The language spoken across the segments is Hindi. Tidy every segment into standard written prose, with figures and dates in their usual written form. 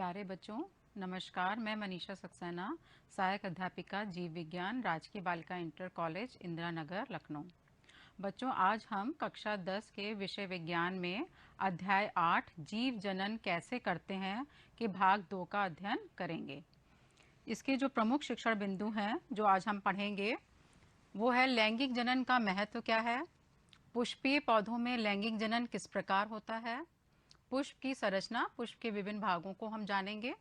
प्यारे बच्चों, नमस्कार। मैं मनीषा सक्सेना, सहायक अध्यापिका जीव विज्ञान, राजकीय बालिका इंटर कॉलेज, इंदिरा नगर, लखनऊ। बच्चों, आज हम कक्षा 10 के विषय विज्ञान में अध्याय 8 जीव जनन कैसे करते हैं के भाग 2 का अध्ययन करेंगे। इसके जो प्रमुख शिक्षण बिंदु हैं जो आज हम पढ़ेंगे वो है लैंगिक जनन का महत्व क्या है, पुष्पीय पौधों में लैंगिक जनन किस प्रकार होता है, पुष्प की संरचना, पुष्प के विभिन्न भागों को हम जानेंगे,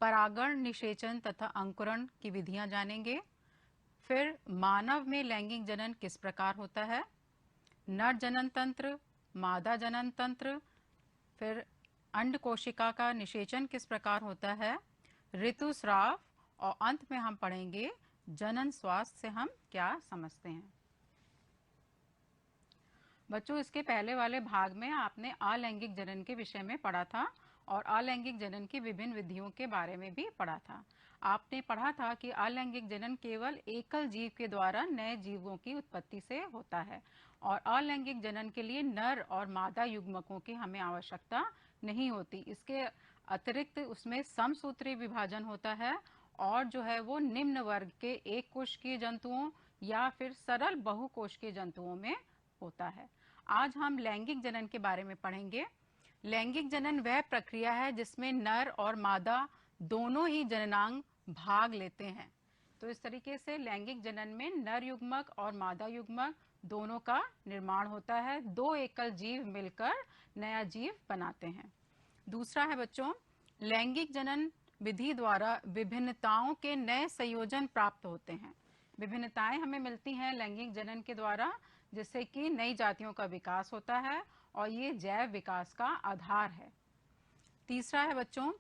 परागण, निषेचन तथा अंकुरण की विधियां जानेंगे। फिर मानव में लैंगिक जनन किस प्रकार होता है, नर जनन तंत्र, मादा जनन तंत्र, फिर अंड कोशिका का निषेचन किस प्रकार होता है, ऋतुस्राव, और अंत में हम पढ़ेंगे जनन स्वास्थ्य से हम क्या समझते हैं। बच्चों, इसके पहले वाले भाग में आपने अलैंगिक जनन के विषय में पढ़ा था और अलैंगिक जनन की विभिन्न विधियों के बारे में भी पढ़ा था। आपने पढ़ा था कि अलैंगिक जनन केवल एकल जीव के द्वारा नए जीवों की उत्पत्ति से होता है और अलैंगिक जनन के लिए नर और मादा युग्मकों की हमें आवश्यकता नहीं होती। इसके अतिरिक्त उसमें समसूत्री विभाजन होता है और जो है वो निम्न वर्ग के एक कोशिकीय जंतुओं या फिर सरल बहुकोशिकीय जंतुओं में होता है। आज हम लैंगिक जनन के बारे में पढ़ेंगे। लैंगिक जनन वह प्रक्रिया है जिसमें नर और मादा दोनों ही जननांग भाग लेते हैं। तो इस तरीके से लैंगिक जनन में नर युग्मक और मादा युग्मक दोनों का निर्माण होता है। दो एकल जीव मिलकर नया जीव बनाते हैं। दूसरा है बच्चों, लैंगिक जनन विधि द्वारा विभिन्नताओं के नए संयोजन प्राप्त होते हैं। विभिन्नताएं हमें मिलती हैं लैंगिक जनन के द्वारा, जिससे कि नई जातियों का विकास होता है और ये जैव विकास का आधार है। तीसरा है बच्चों,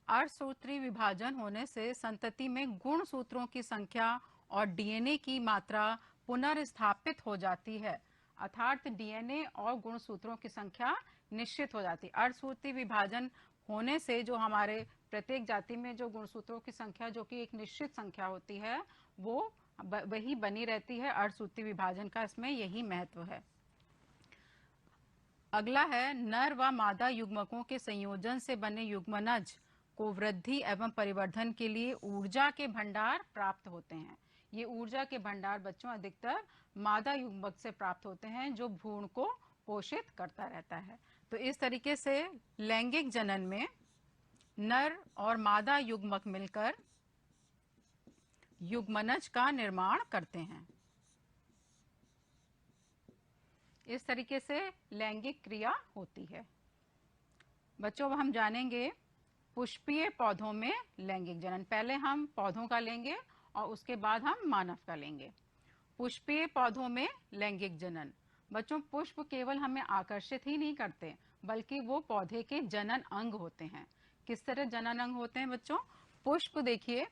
अर्धसूत्री विभाजन होने से संतति में गुण सूत्रों की संख्या और डीएनए की मात्रा पुनर्स्थापित हो जाती है, अर्थात डीएनए और गुणसूत्रों की संख्या निश्चित हो जाती है। अर्धसूत्री विभाजन होने से जो हमारे प्रत्येक जाति में जो गुणसूत्रों की संख्या जो कि एक निश्चित संख्या होती है वो वही बनी रहती है। अर्धसूत्री विभाजन का इसमें यही महत्व है। अगला है, नर व मादा युग्मकों के संयोजन से बने युग्मनज को वृद्धि एवं परिवर्धन के लिए ऊर्जा के भंडार प्राप्त होते हैं। ये ऊर्जा के भंडार बच्चों अधिकतर मादा युग्मक से प्राप्त होते हैं जो भ्रूण को पोषित करता रहता है। तो इस तरीके से लैंगिक जनन में नर और मादा युग्मक मिलकर युग्मनज का निर्माण करते हैं। इस तरीके से लैंगिक क्रिया होती है। बच्चों, अब हम जानेंगे पुष्पीय पौधों में लैंगिक जनन। पहले हम पौधों का लेंगे और उसके बाद हम मानव का लेंगे। पुष्पीय पौधों में लैंगिक जनन। बच्चों, पुष्प केवल हमें आकर्षित ही नहीं करते बल्कि वो पौधे के जनन अंग होते हैं। किस तरह जनन अंग होते हैं बच्चों? पुष्प देखिए,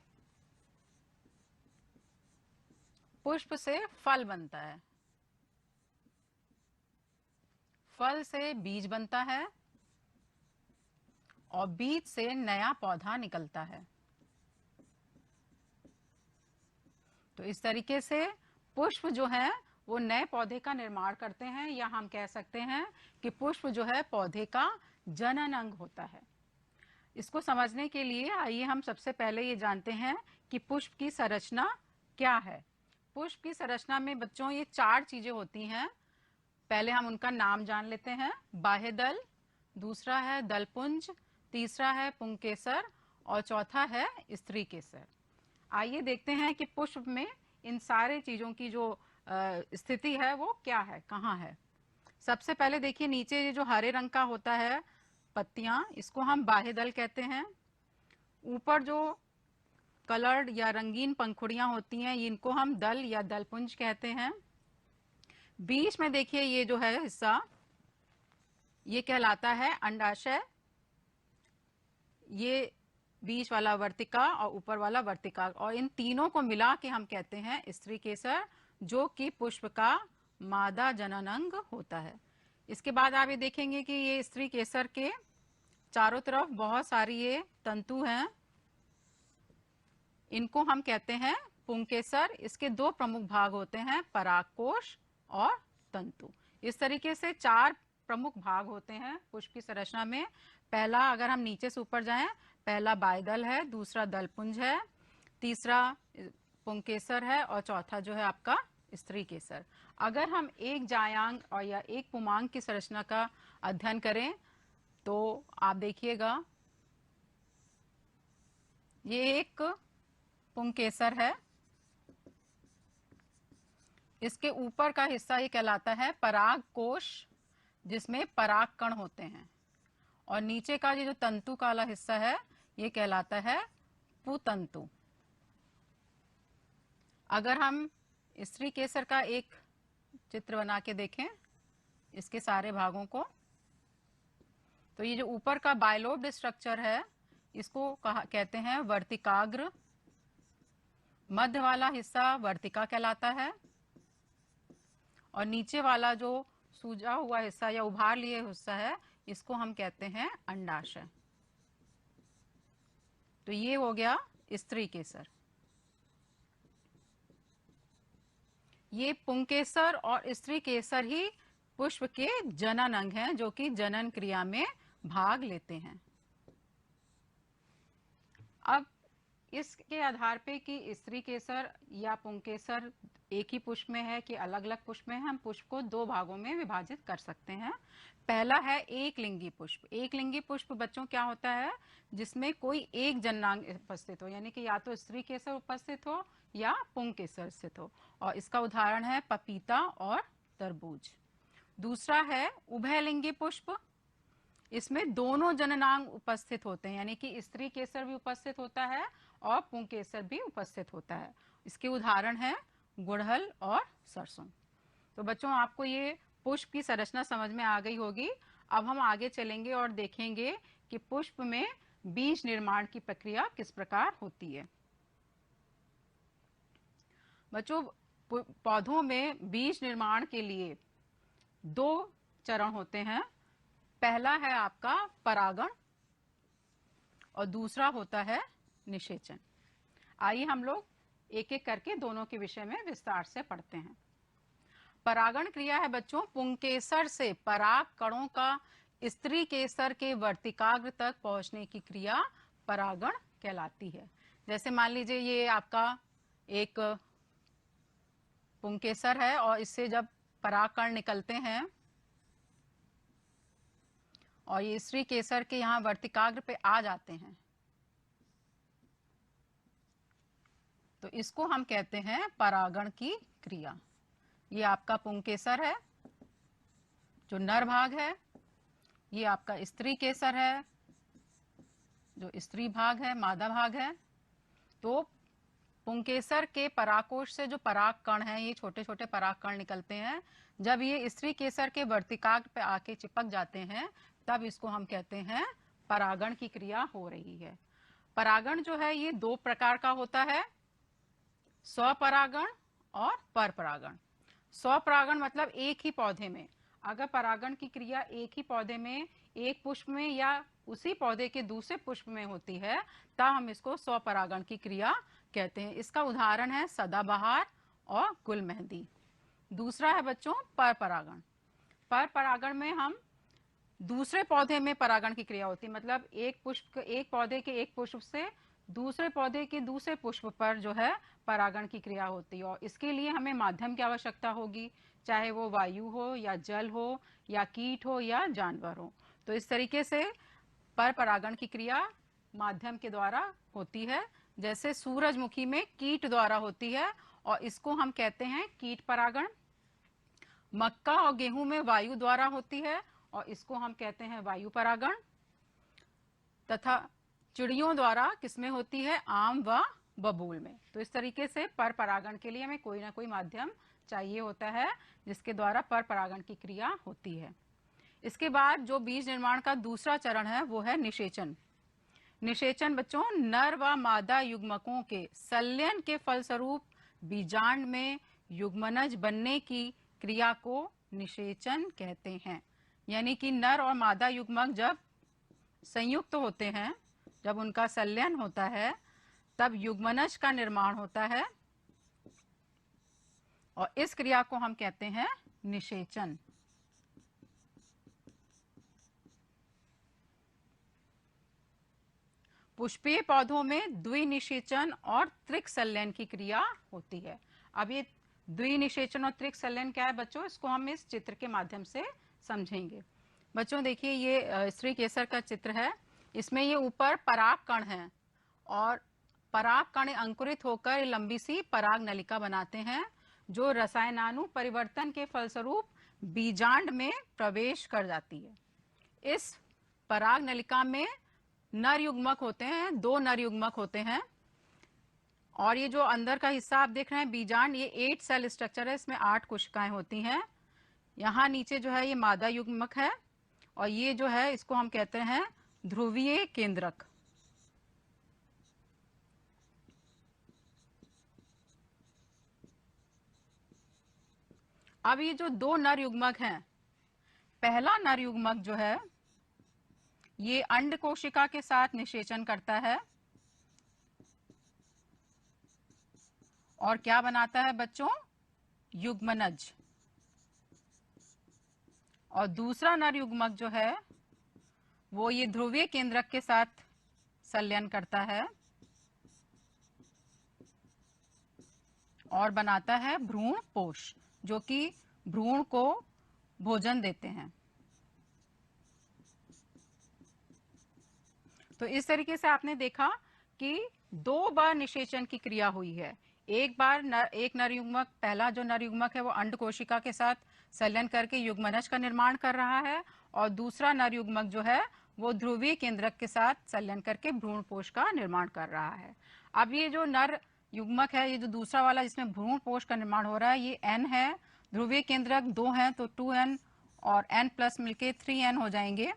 पुष्प से फल बनता है, फल से बीज बनता है और बीज से नया पौधा निकलता है। तो इस तरीके से पुष्प जो है वो नए पौधे का निर्माण करते हैं, या हम कह सकते हैं कि पुष्प जो है पौधे का जनन अंग होता है। इसको समझने के लिए आइए हम सबसे पहले ये जानते हैं कि पुष्प की संरचना क्या है। पुष्प की संरचना में बच्चों ये 4 चीजें होती हैं। पहले हम उनका नाम जान लेते हैं। बाह्य दल, दूसरा है दलपुंज, तीसरा है पुंकेसर और चौथा है स्त्री केसर। आइए देखते हैं कि पुष्प में इन सारे चीजों की जो स्थिति है वो क्या है, कहाँ है। सबसे पहले देखिए, नीचे ये जो हरे रंग का होता है पत्तियां, इसको हम बाह्य दल कहते हैं। ऊपर जो कलर्ड या रंगीन पंखुड़ियां होती हैं इनको हम दल या दलपुंज कहते हैं। बीच में देखिए ये जो है हिस्सा, ये कहलाता है अंडाशय। ये बीच वाला वर्तिका और ऊपर वाला वर्तिका, और इन तीनों को मिला के हम कहते हैं स्त्री केसर, जो कि पुष्प का मादा जननांग होता है। इसके बाद आप ये देखेंगे कि ये स्त्री केसर के चारों तरफ बहुत सारी ये तंतु हैं, इनको हम कहते हैं पुंकेसर। इसके 2 प्रमुख भाग होते हैं, परागकोश और तंतु। इस तरीके से 4 प्रमुख भाग होते हैं पुष्प की संरचना में। पहला अगर हम नीचे से ऊपर जाएं, पहला बायदल है, दूसरा दलपुंज है, तीसरा पुंकेसर है और चौथा जो है आपका स्त्री केसर। अगर हम एक जायांग और या एक पुमांग की संरचना का अध्ययन करें तो आप देखिएगा ये एक पुंकेसर है, इसके ऊपर का हिस्सा ये कहलाता है पराग कोश जिसमें पराग कण होते हैं, और नीचे का ये जो तंतु काला हिस्सा है ये कहलाता है पुतंतु। अगर हम स्त्री केसर का एक चित्र बना के देखें इसके सारे भागों को, तो ये जो ऊपर का बायलोब्ड स्ट्रक्चर है इसको कहते हैं वर्तिकाग्र, मध्य वाला हिस्सा वर्तिका कहलाता है, और नीचे वाला जो सूजा हुआ हिस्सा या उभार लिए हिस्सा है इसको हम कहते हैं अंडाशय। तो ये हो गया स्त्री केसर। ये पुंकेसर और स्त्री केसर ही पुष्प के जनन अंग हैं जो कि जनन क्रिया में भाग लेते हैं। अब इसके आधार पे कि स्त्री केसर या पुंकेसर एक ही पुष्प में है कि अलग अलग पुष्प में है, हम पुष्प को दो भागों में विभाजित कर सकते हैं। पहला है एक लिंगी पुष्प। एक लिंगी पुष्प बच्चों क्या होता है, जिसमें कोई एक जननांग उपस्थित हो, यानी कि या तो स्त्री केसर उपस्थित हो या पुंकेसर स्थित हो, और इसका उदाहरण है पपीता और तरबूज। दूसरा है उभयलिंगी पुष्प। इसमें दोनों जननांग उपस्थित होते हैं, यानी कि स्त्री केसर भी उपस्थित होता है और पुंकेसर भी उपस्थित होता है। इसके उदाहरण है गुड़हल और सरसों। तो बच्चों आपको ये पुष्प की संरचना समझ में आ गई होगी। अब हम आगे चलेंगे और देखेंगे कि पुष्प में बीज निर्माण की प्रक्रिया किस प्रकार होती है। बच्चों पौधों में बीज निर्माण के लिए दो चरण होते हैं। पहला है आपका परागण और दूसरा होता है निषेचन। आइए हम लोग एक एक करके दोनों के विषय में विस्तार से पढ़ते हैं। परागण क्रिया है बच्चों पुंकेसर से पराग कणों का स्त्री केसर के वर्तिकाग्र तक पहुंचने की क्रिया परागण कहलाती है। जैसे मान लीजिए ये आपका एक पुंकेसर है और इससे जब पराग कण निकलते हैं और ये स्त्री केसर के यहाँ वर्तिकाग्र पे आ जाते हैं तो इसको हम कहते हैं परागण की क्रिया। ये आपका पुंकेसर है जो नर भाग है, ये आपका स्त्री केसर है जो स्त्री भाग है, मादा भाग है। तो पुंकेसर के परागकोश से जो पराग कण हैं, ये छोटे छोटे पराग कण निकलते हैं। जब ये स्त्री केसर के वर्तिकाग्र पे आके चिपक जाते हैं तब इसको हम कहते हैं परागण की क्रिया हो रही है। परागण जो है ये दो प्रकार का होता है, स्वपरागण और परपरागण। स्वपरागण मतलब एक ही पौधे में, अगर परागण की क्रिया एक ही पौधे में, एक पुष्प में या उसी पौधे के दूसरे पुष्प में होती है तब हम इसको स्वपरागण की क्रिया कहते हैं। इसका उदाहरण है सदाबहार और गुलमेहंदी। दूसरा है बच्चों परपरागण। परपरागण में हम दूसरे पौधे में परागण की क्रिया होती है, मतलब एक पौधे के एक पुष्प से दूसरे पौधे के दूसरे पुष्प पर जो है परागण की क्रिया होती है, और इसके लिए हमें माध्यम की आवश्यकता होगी, चाहे वो वायु हो या जल हो या कीट हो या जानवर हो। तो इस तरीके से पर परागण की क्रिया माध्यम के द्वारा होती है। जैसे सूरजमुखी में कीट द्वारा होती है और इसको हम कहते हैं कीट परागण। मक्का और गेहूं में वायु द्वारा होती है और इसको हम कहते हैं वायु परागण। तथा चिड़ियों द्वारा किसमें होती है, आम व बबूल में। तो इस तरीके से पर परागण के लिए हमें कोई ना कोई माध्यम चाहिए होता है जिसके द्वारा पर परागण की क्रिया होती है। इसके बाद जो बीज निर्माण का दूसरा चरण है वो है निषेचन। निषेचन बच्चों नर व मादा युग्मकों के संलयन के फलस्वरूप बीजांड में युग्मनज बनने की क्रिया को निषेचन कहते हैं। यानी कि नर और मादा युग्मक जब संयुक्त होते हैं, जब उनका संलयन होता है तब युग्मनज का निर्माण होता है और इस क्रिया को हम कहते हैं निषेचन। पुष्पीय पौधों में द्विनिषेचन और त्रिक संलयन की क्रिया होती है। अब ये द्विनिषेचन और त्रिक संलयन क्या है बच्चों, इसको हम इस चित्र के माध्यम से समझेंगे। बच्चों देखिए, ये स्त्री केसर का चित्र है। इसमें ये ऊपर पराग कण है और पराग कण अंकुरित होकर लंबी सी पराग नलिका बनाते हैं, जो रसायनानु परिवर्तन के फलस्वरूप बीजांड में प्रवेश कर जाती है। इस पराग नलिका में नर युग्मक होते हैं, 2 नर युग्मक होते हैं। और ये जो अंदर का हिस्सा आप देख रहे हैं बीजांड, ये 8 सेल स्ट्रक्चर है, इसमें 8 कोशिकाएं होती हैं। यहाँ नीचे जो है ये मादा युग्मक है और ये जो है इसको हम कहते हैं ध्रुवीय केंद्रक। अब ये जो 2 नर युग्मक हैं, पहला नर युग्मक जो है ये अंड कोशिका के साथ निषेचन करता है और क्या बनाता है बच्चों, युग्मनज। और दूसरा नर युग्मक जो है वो ये ध्रुवीय केंद्रक के साथ संलयन करता है और बनाता है भ्रूण पोष, जो कि भ्रूण को भोजन देते हैं। तो इस तरीके से आपने देखा कि 2 बार निषेचन की क्रिया हुई है। एक बार एक नर युग्मक, पहला जो नर युग्मक है वो अंड कोशिका के साथ संलयन करके युग्मनज का निर्माण कर रहा है और दूसरा नर युग्मक जो है वो ध्रुवीय केंद्रक के साथ संलयन करके भ्रूण पोष का निर्माण कर रहा है। अब ये जो नर युग्मक है, ये जो दूसरा वाला जिसमें भ्रूण पोष का निर्माण हो रहा है, ये N है, ध्रुवीय केंद्रक 2 हैं तो 2N और N प्लस मिलके 3N हो जाएंगे।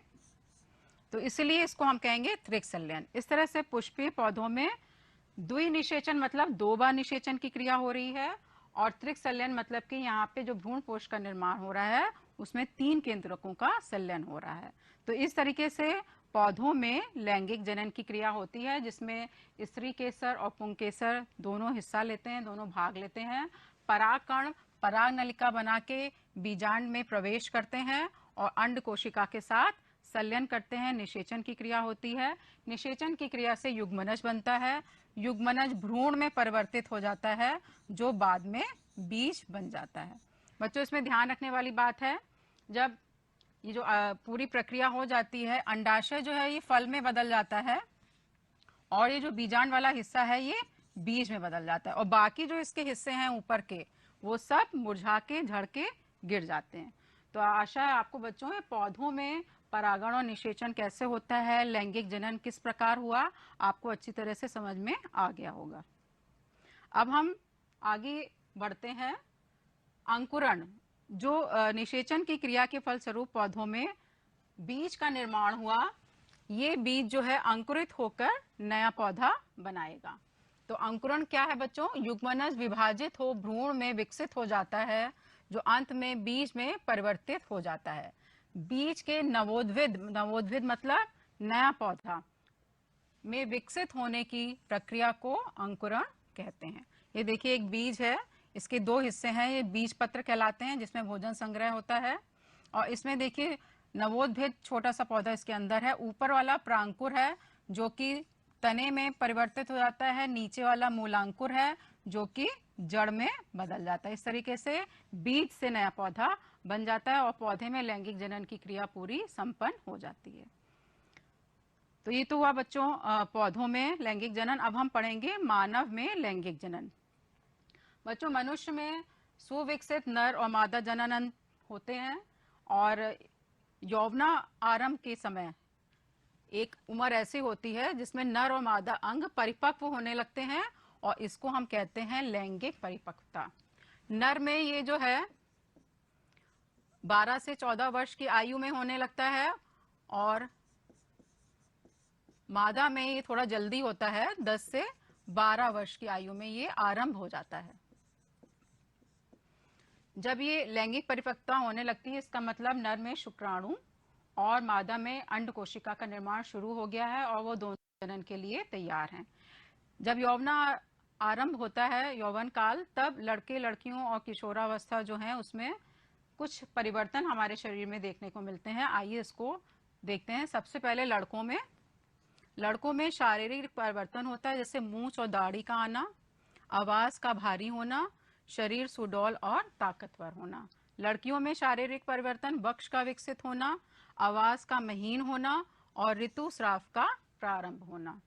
तो इसलिए इसको हम कहेंगे त्रिक संलयन। इस तरह से पुष्पीय पौधों में द्विनिषेचन मतलब 2 बार निषेचन की क्रिया हो रही है और त्रिक संलयन मतलब कि यहाँ पे जो भ्रूण पोष का निर्माण हो रहा है उसमें 3 केंद्रकों का संलयन हो रहा है। तो इस तरीके से पौधों में लैंगिक जनन की क्रिया होती है, जिसमें स्त्री केसर और पुंकेसर दोनों हिस्सा लेते हैं, दोनों भाग लेते हैं। पराग कण पराग नलिका बना के बीजांड में प्रवेश करते हैं और अंड कोशिका के साथ संलयन करते हैं, निषेचन की क्रिया होती है। निषेचन की क्रिया से युग्मनज बनता है, युग्मनज भ्रूण में परिवर्तित हो जाता है जो बाद में बीज बन जाता है। बच्चों इसमें ध्यान रखने वाली बात है, जब ये जो पूरी प्रक्रिया हो जाती है, अंडाशय जो है ये फल में बदल जाता है और ये जो बीजांड वाला हिस्सा है ये बीज में बदल जाता है और बाकी जो इसके हिस्से हैं ऊपर के वो सब मुरझा के झड़ के गिर जाते हैं। तो आशा है आपको बच्चों ये पौधों में परागण और निषेचन कैसे होता है, लैंगिक जनन किस प्रकार हुआ, आपको अच्छी तरह से समझ में आ गया होगा। अब हम आगे बढ़ते हैं। अंकुरण, जो निषेचन की क्रिया के फलस्वरूप पौधों में बीज का निर्माण हुआ, ये बीज जो है अंकुरित होकर नया पौधा बनाएगा। तो अंकुरण क्या है बच्चों, युग्मनज विभाजित हो भ्रूण में विकसित हो जाता है जो अंत में बीज में परिवर्तित हो जाता है। बीज के नवोद्भिद मतलब नया पौधा में विकसित होने की प्रक्रिया को अंकुरण कहते हैं। ये देखिए एक बीज है, इसके 2 हिस्से हैं, ये बीज पत्र कहलाते हैं जिसमें भोजन संग्रह होता है और इसमें देखिए नवोद्भिद छोटा सा पौधा इसके अंदर है। ऊपर वाला प्रांकुर है जो कि तने में परिवर्तित हो जाता है, नीचे वाला मूलांकुर है जो कि जड़ में बदल जाता है। इस तरीके से बीज से नया पौधा बन जाता है और पौधे में लैंगिक जनन की क्रिया पूरी संपन्न हो जाती है। तो ये तो हुआ बच्चों पौधों में लैंगिक जनन। अब हम पढ़ेंगे मानव में लैंगिक जनन। बच्चों मनुष्य में सुविकसित नर और मादा जनन होते हैं और यौवना आरंभ के समय एक उम्र ऐसी होती है जिसमें नर और मादा अंग परिपक्व होने लगते हैं और इसको हम कहते हैं लैंगिक परिपक्वता। नर में ये जो है 12 से 14 वर्ष की आयु में होने लगता है और मादा में ये थोड़ा जल्दी होता है, 10 से 12 वर्ष की आयु में ये आरंभ हो जाता है। जब ये लैंगिक परिपक्वता होने लगती है इसका मतलब नर में शुक्राणु और मादा में अंड कोशिका का निर्माण शुरू हो गया है और वो दोनों जनन के लिए तैयार हैं। जब यौवना आरंभ होता है, यौवन काल, तब लड़के लड़कियों और किशोरावस्था जो है उसमें कुछ परिवर्तन हमारे शरीर में देखने को मिलते हैं। आइए इसको देखते हैं। सबसे पहले लड़कों में लड़कों में शारीरिक परिवर्तन होता है, जैसे मूंछ और दाढ़ी का आना, आवाज का भारी होना, शरीर सुडौल और ताकतवर होना। लड़कियों में शारीरिक परिवर्तन वक्ष का विकसित होना, आवाज का महीन होना और ऋतुस्राव का प्रारंभ होना।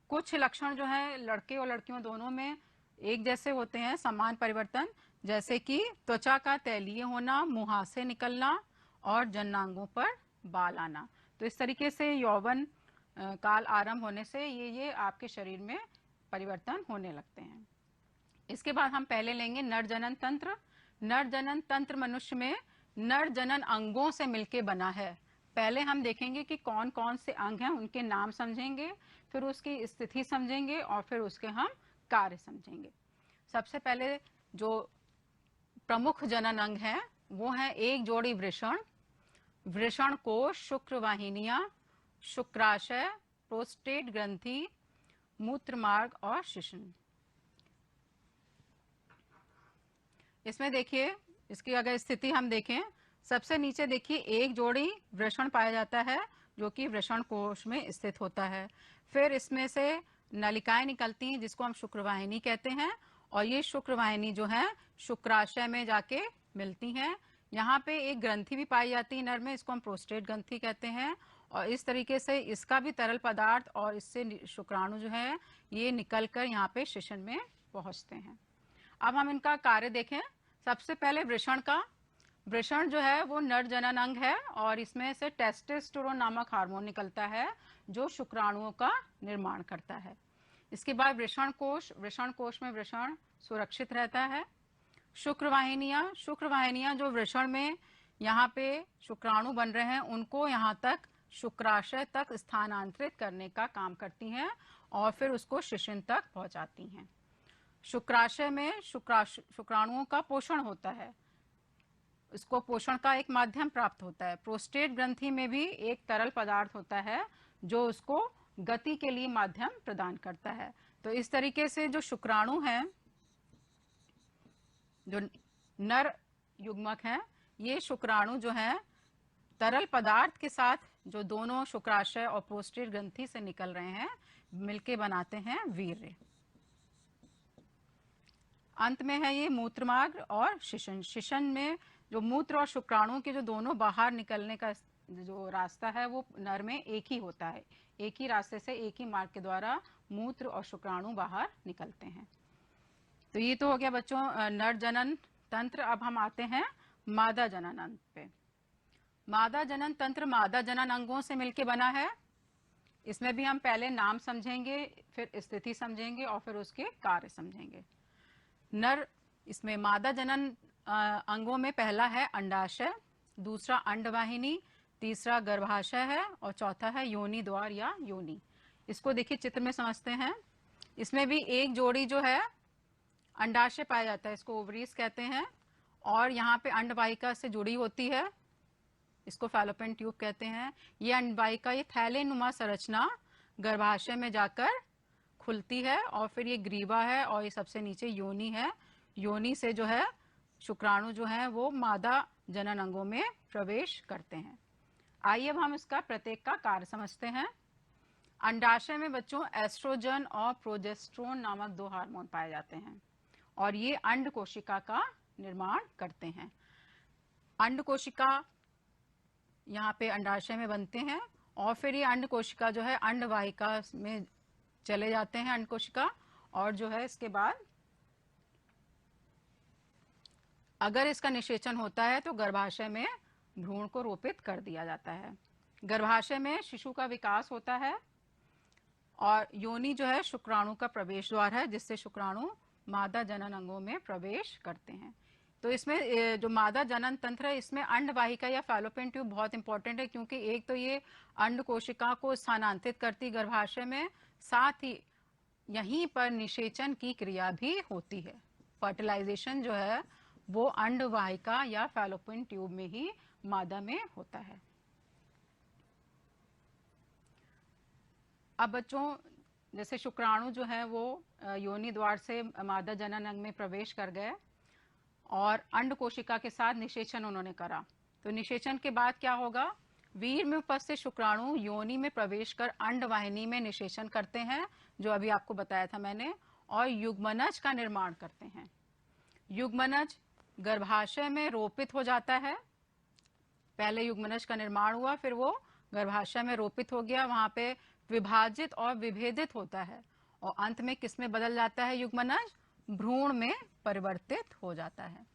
कुछ लक्षण जो है लड़के और लड़कियों दोनों में एक जैसे होते हैं, समान परिवर्तन, जैसे कि त्वचा का तैलीय होना, मुहासे निकलना और जननांगों पर बाल आना। तो इस तरीके से यौवन काल आरंभ होने से ये आपके शरीर में परिवर्तन होने लगते हैं। इसके बाद हम पहले लेंगे नर जनन तंत्र। नर जनन तंत्र मनुष्य में नर जनन अंगों से मिलके बना है। पहले हम देखेंगे कि कौन कौन से अंग हैं, उनके नाम समझेंगे, फिर उसकी स्थिति समझेंगे और फिर उसके हम कार्य समझेंगे। सबसे पहले जो प्रमुख जनन अंग है वो है एक जोड़ी वृषण, वृषण कोश, शुक्र वाहिनियां, शुक्राशय, प्रोस्टेट ग्रंथि, मूत्र मार्ग और शिशन। इसमें देखिए, इसकी अगर स्थिति हम देखें, सबसे नीचे देखिए एक जोड़ी वृषण पाया जाता है जो कि वृषण कोश में स्थित होता है। फिर इसमें से नलिकाएं निकलती हैं जिसको हम शुक्रवाहिनी कहते हैं, और ये शुक्रवाहिनी जो है शुक्राशय में जाके मिलती हैं। यहाँ पे एक ग्रंथि भी पाई जाती है नर में, इसको हम प्रोस्टेट ग्रंथि कहते हैं, और इस तरीके से इसका भी तरल पदार्थ और इससे शुक्राणु जो है ये निकलकर यहाँ पे शिशन में पहुंचते हैं। अब हम इनका कार्य देखें। सबसे पहले वृषण का। वृषण जो है वो नर जनन अंग है और इसमें से टेस्टोस्टेरोन नामक हार्मोन निकलता है जो शुक्राणुओं का निर्माण करता है। इसके बाद वृषण कोश। वृषण कोश में वृषण सुरक्षित रहता है। शुक्रवाहिनियां। शुक्रवाहिनियां जो वृषण में यहाँ पे शुक्राणु बन रहे हैं उनको यहाँ तक शुक्राशय तक स्थानांतरित करने का काम करती हैं और फिर उसको शिशन तक पहुंचाती हैं। शुक्राशय में शुक्राणुओं का पोषण होता है, इसको पोषण का एक माध्यम प्राप्त होता है। प्रोस्टेट ग्रंथि में भी एक तरल पदार्थ होता है जो उसको गति के लिए माध्यम प्रदान करता है। तो इस तरीके से जो शुक्राणु हैं, जो नर युग्मक हैं, ये शुक्राणु जो हैं तरल पदार्थ के साथ जो दोनों शुक्राशय और प्रोस्टेट ग्रंथि से निकल रहे हैं मिलके बनाते हैं वीर्य। अंत में है ये मूत्र मार्ग और शिशन। शिशन में जो मूत्र और शुक्राणु के जो दोनों बाहर निकलने का जो रास्ता है वो नर में एक ही होता है। एक ही रास्ते से, एक ही मार्ग के द्वारा मूत्र और शुक्राणु बाहर निकलते हैं। तो ये तो हो गया बच्चों नर जनन तंत्र। अब हम आते हैं मादा जनन अंग पे। मादा जनन तंत्र मादा जनन अंगों से मिलके बना है। इसमें भी हम पहले नाम समझेंगे, फिर स्थिति समझेंगे और फिर उसके कार्य समझेंगे। नर इसमें मादा जनन अंगों में पहला है अंडाशय, दूसरा अंडवाहिनी, तीसरा गर्भाशय है और चौथा है योनि द्वार या योनि। इसको देखिए चित्र में समझते हैं। इसमें भी एक जोड़ी जो है अंडाशय पाया जाता है, इसको ओवरीज कहते हैं, और यहाँ पे अंडवाहिका से जुड़ी होती है, इसको फैलोपियन ट्यूब कहते हैं। ये अंडवाहिका, ये थैलेनुमा संरचना गर्भाशय में जाकर खुलती है और फिर ये ग्रीवा है और ये सबसे नीचे योनि है। योनि से जो है शुक्राणु जो है वो मादा जनन अंगों में प्रवेश करते हैं। आइए अब हम इसका प्रत्येक का कार्य समझते हैं। अंडाशय में बच्चों एस्ट्रोजन और प्रोजेस्टेरोन नामक दो हार्मोन पाए जाते हैं और ये अंड कोशिका का निर्माण करते हैं। अंड कोशिका यहाँ पे अंडाशय में बनते हैं और फिर ये अंड कोशिका जो है अंडवाहिका में चले जाते हैं अंड कोशिका, और जो है इसके बाद अगर इसका निषेचन होता है तो गर्भाशय में भ्रूण को रोपित कर दिया जाता है। गर्भाशय में शिशु का विकास होता है और योनि जो है शुक्राणु का प्रवेश द्वार है जिससे शुक्राणु मादा जनन अंगों में प्रवेश करते हैं। तो इसमें जो मादा जनन तंत्र है इसमें अंडवाहिका या फैलोपियन ट्यूब बहुत इंपॉर्टेंट है, क्योंकि एक तो ये अंड कोशिका को स्थानांतरित करती गर्भाशय में, साथ ही यहीं पर निषेचन की क्रिया भी होती है। फर्टिलाइजेशन जो है वो अंडवाहिका या फैलोपियन ट्यूब में ही मादा में होता है। अब बच्चों जैसे शुक्राणु जो है वो योनि द्वार से मादा जनन अंग में प्रवेश कर गए और अंड कोशिका के साथ निषेचन उन्होंने करा, तो निषेचन के बाद क्या होगा, वीर में उपस्थित शुक्राणु योनि में प्रवेश कर अंडवाहिनी में निषेचन करते हैं, जो अभी आपको बताया था मैंने, और युग्मनज का निर्माण करते हैं। युग्मनज गर्भाशय में रोपित हो जाता है। पहले युग्मनज का निर्माण हुआ, फिर वो गर्भाशय में रोपित हो गया, वहां पे विभाजित और विभेदित होता है, और अंत में किस में बदल जाता है युग्मनज? भ्रूण में परिवर्तित हो जाता है।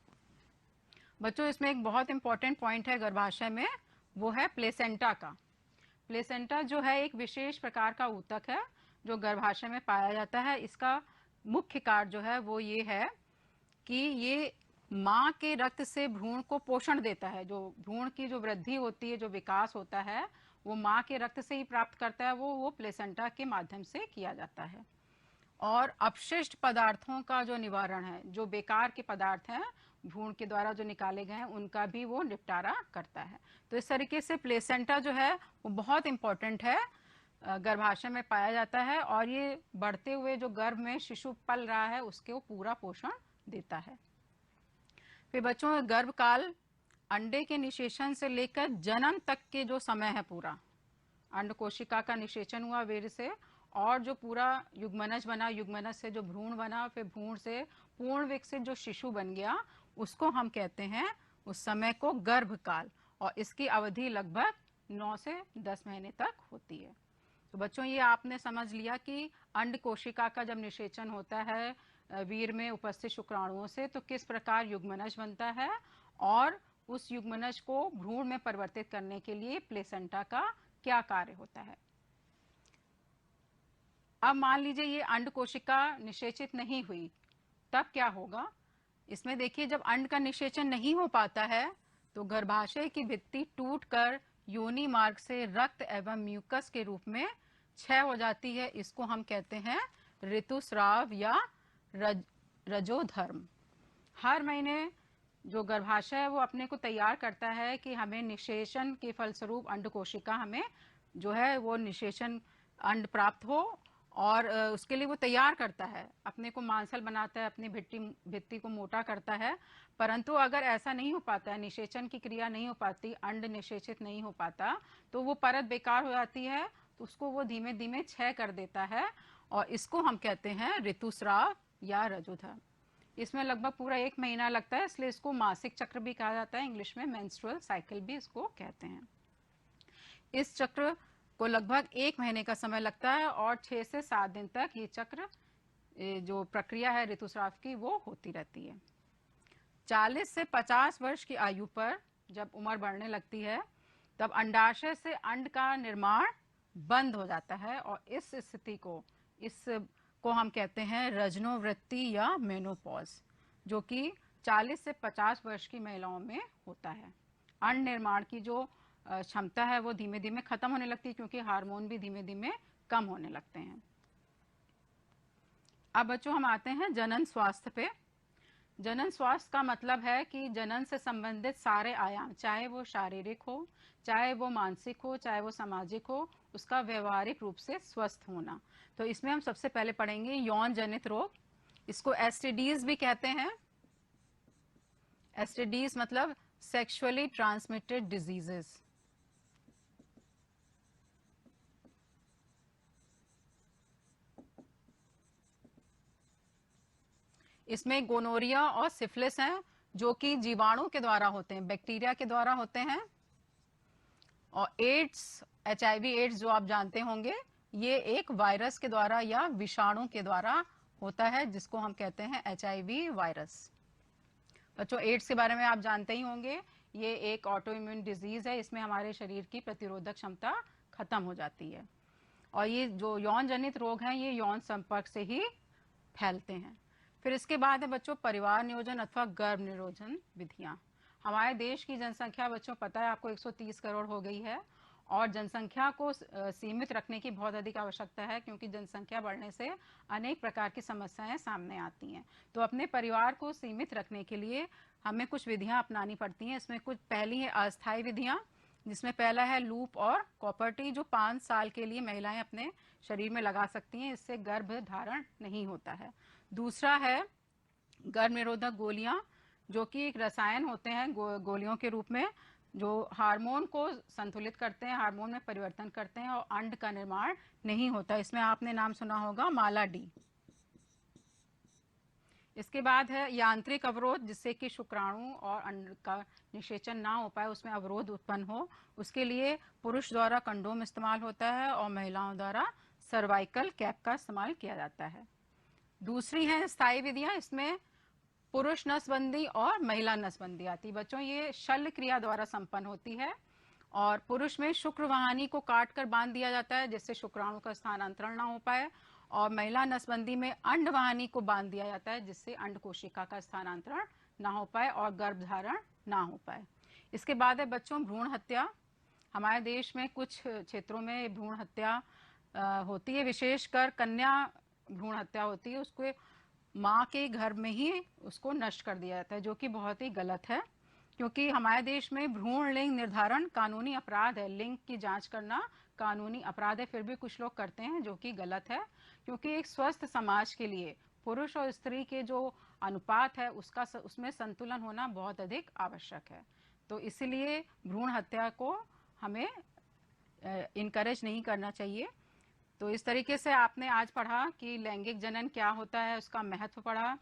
बच्चों, इसमें एक बहुत इंपॉर्टेंट पॉइंट है गर्भाशय में, वो है प्लेसेंटा का। प्लेसेंटा जो है एक विशेष प्रकार का ऊतक है जो गर्भाशय में पाया जाता है। इसका मुख्य कार्य जो है वो ये है कि ये माँ के रक्त से भ्रूण को पोषण देता है। जो भ्रूण की जो वृद्धि होती है, जो विकास होता है, वो माँ के रक्त से ही प्राप्त करता है, वो प्लेसेंटा के माध्यम से किया जाता है। और अपशिष्ट पदार्थों का जो निवारण है, जो बेकार के पदार्थ हैं भ्रूण के द्वारा जो निकाले गए हैं, उनका भी वो निपटारा करता है। तो इस तरीके से प्लेसेंटा जो है वो बहुत इंपॉर्टेंट है, गर्भाशय में पाया जाता है, और ये बढ़ते हुए जो गर्भ में शिशु पल रहा है उसके वो पूरा पोषण देता है। फिर बच्चों, गर्भकाल अंडे के निषेचन से लेकर जन्म तक के जो समय है, पूरा अंड कोशिका का निषेचन हुआ वीर्य से, और जो पूरा युग्मनज बना, युग्मनज से जो भ्रूण बना, फिर भ्रूण से पूर्ण विकसित जो शिशु बन गया, उसको हम कहते हैं उस समय को गर्भकाल, और इसकी अवधि लगभग 9 से 10 महीने तक होती है। तो बच्चों, ये आपने समझ लिया कि अंड कोशिका का जब निषेचन होता है वीर्य में उपस्थित शुक्राणुओं से, तो किस प्रकार युग्मनज बनता है, और उस युग्मनज को भ्रूण में परिवर्तित करने के लिए प्लेसेंटा का क्या कार्य होता है। अब मान लीजिए ये अंड कोशिका निषेचित नहीं हुई, तब क्या होगा? इसमें देखिए, जब अंड का निषेचन नहीं हो पाता है तो गर्भाशय की भित्ति टूटकर योनि मार्ग से रक्त एवं म्यूकस के रूप में क्षय हो जाती है। इसको हम कहते हैं ऋतुस्राव या रजोधर्म। हर महीने जो गर्भाशय है वो अपने को तैयार करता है कि हमें निषेचन के फलस्वरूप अंड कोशिका हमें जो है वो निषेचन अंड प्राप्त हो, और उसके लिए वो तैयार करता है, अपने को मांसल बनाता है, अपनी भित्ति को मोटा करता है। परंतु अगर ऐसा नहीं हो पाता है, निषेचन की क्रिया नहीं हो पाती, अंड निषेचित नहीं हो पाता, तो वो परत बेकार हो जाती है, तो उसको वो धीमे धीमे क्षय कर देता है, और इसको हम कहते हैं ऋतुस्राव या रजोधर्म। इसमें लगभग पूरा 1 महीना लगता है, इसलिए इसको मासिक चक्र भी कहा जाता है, इंग्लिश में मेंस्ट्रुअल साइकिल भी इसको कहते हैं। इस चक्र को लगभग 1 महीने का समय लगता है, और 6 से 7 दिन तक ये चक्र जो प्रक्रिया है ऋतुस्राव की वो होती रहती है। 40 से 50 वर्ष की आयु पर जब उम्र बढ़ने लगती है, तब अंडाशय से अंड का निर्माण बंद हो जाता है, और इस स्थिति को हम कहते हैं रजनोवृत्ति या मेनोपॉज, जो कि 40 से 50 वर्ष की महिलाओं में होता है। अंड निर्माण की जो क्षमता है वो धीमे धीमे खत्म होने लगती है, क्योंकि हार्मोन भी धीमे धीमे कम होने लगते हैं। अब बच्चों, हम आते हैं जनन स्वास्थ्य पे। जनन स्वास्थ्य का मतलब है कि जनन से संबंधित सारे आयाम, चाहे वो शारीरिक हो, चाहे वो मानसिक हो, चाहे वो सामाजिक हो, उसका व्यवहारिक रूप से स्वस्थ होना। तो इसमें हम सबसे पहले पढ़ेंगे यौन जनित रोग। इसको एसटीडीज भी कहते हैं। एसटीडीज मतलब सेक्सुअली ट्रांसमिटेड डिजीजेस। इसमें गोनोरिया और सिफिलिस हैं, जो कि जीवाणु के द्वारा होते हैं, बैक्टीरिया के द्वारा होते हैं। और एड्स, एचआईवी एड्स जो आप जानते होंगे, ये एक वायरस के द्वारा या विषाणु के द्वारा होता है, जिसको हम कहते हैं एचआईवी वायरस। बच्चों, एड्स के बारे में आप जानते ही होंगे, ये एक ऑटो इम्यून डिजीज है, इसमें हमारे शरीर की प्रतिरोधक क्षमता खत्म हो जाती है। और ये जो यौन जनित रोग हैं, ये यौन संपर्क से ही फैलते हैं। फिर इसके बाद है बच्चों परिवार नियोजन अथवा गर्भ निरोधन विधियां। हमारे देश की जनसंख्या बच्चों पता है आपको 130 करोड़ हो गई है, और जनसंख्या को सीमित रखने की बहुत अधिक आवश्यकता है, क्योंकि जनसंख्या बढ़ने से अनेक प्रकार की समस्याएं सामने आती हैं। तो अपने परिवार को सीमित रखने के लिए हमें कुछ विधियां अपनानी पड़ती हैं। इसमें कुछ पहली है अस्थायी विधियां, जिसमें पहला है लूप और कॉपर्टी, जो 5 साल के लिए महिलाएं अपने शरीर में लगा सकती हैं, इससे गर्भ धारण नहीं होता है। दूसरा है गर्भ निरोधक गोलियां, जो कि एक रसायन होते हैं गोलियों के रूप में, जो हार्मोन को संतुलित करते हैं, हार्मोन में परिवर्तन करते हैं और अंड का निर्माण नहीं होता। इसमें आपने नाम सुना होगा माला डी। इसके बाद है यांत्रिक अवरोध, जिससे कि शुक्राणु और अंड का निषेचन ना हो पाए, उसमें अवरोध उत्पन्न हो। उसके लिए पुरुष द्वारा कंडोम इस्तेमाल होता है और महिलाओं द्वारा सर्वाइकल कैप का इस्तेमाल किया जाता है। दूसरी है स्थायी विधियां, इसमें पुरुष नसबंदी और महिला नसबंदी आती है। बच्चों, ये शल्य क्रिया द्वारा संपन्न होती है और पुरुष में शुक्रवाहिनी को काटकर बांध दिया जाता है जिससे शुक्राणु का स्थानांतरण ना हो पाए, और महिला नसबंदी में अंडवाहिनी को बांध दिया जाता है जिससे अंड कोशिका का स्थानांतरण ना हो पाए और गर्भधारण ना हो पाए। इसके बाद है बच्चों भ्रूण हत्या। हमारे देश में कुछ क्षेत्रों में भ्रूण हत्या होती है, विशेषकर कन्या भ्रूण हत्या होती है। उसको माँ के गर्भ में ही उसको नष्ट कर दिया जाता है, जो कि बहुत ही गलत है, क्योंकि हमारे देश में भ्रूण लिंग निर्धारण कानूनी अपराध है। लिंग की जांच करना कानूनी अपराध है, फिर भी कुछ लोग करते हैं, जो कि गलत है, क्योंकि एक स्वस्थ समाज के लिए पुरुष और स्त्री के जो अनुपात है उसमें संतुलन होना बहुत अधिक आवश्यक है। तो इसलिए भ्रूण हत्या को हमें इनकरेज नहीं करना चाहिए। तो इस तरीके से आपने आज पढ़ा कि लैंगिक जनन क्या होता है, उसका महत्व पढ़ा,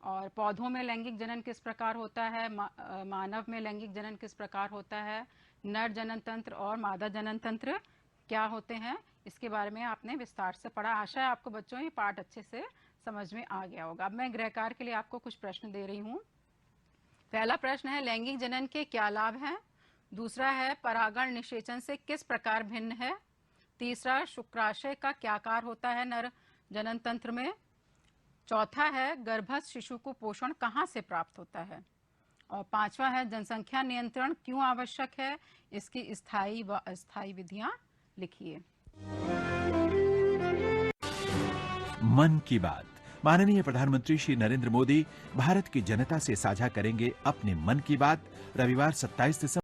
और पौधों में लैंगिक जनन किस प्रकार होता है, मानव में लैंगिक जनन किस प्रकार होता है, नर जनन तंत्र और मादा जनन तंत्र क्या होते हैं, इसके बारे में आपने विस्तार से पढ़ा। आशा है आपको बच्चों ये पाठ अच्छे से समझ में आ गया होगा। अब मैं गृह कार्य के लिए आपको कुछ प्रश्न दे रही हूँ। पहला प्रश्न है लैंगिक जनन के क्या लाभ हैं। दूसरा है परागण निषेचन से किस प्रकार भिन्न है। तीसरा शुक्राशय का क्या कार्य होता है नर जनन तंत्र में। चौथा है गर्भस्थ शिशु को पोषण कहाँ से प्राप्त होता है। और पांचवा है जनसंख्या नियंत्रण क्यों आवश्यक है, इसकी स्थायी व अस्थायी विधियां लिखिए। मन की बात। माननीय प्रधानमंत्री श्री नरेंद्र मोदी भारत की जनता से साझा करेंगे अपने मन की बात। रविवार 27 दिसंबर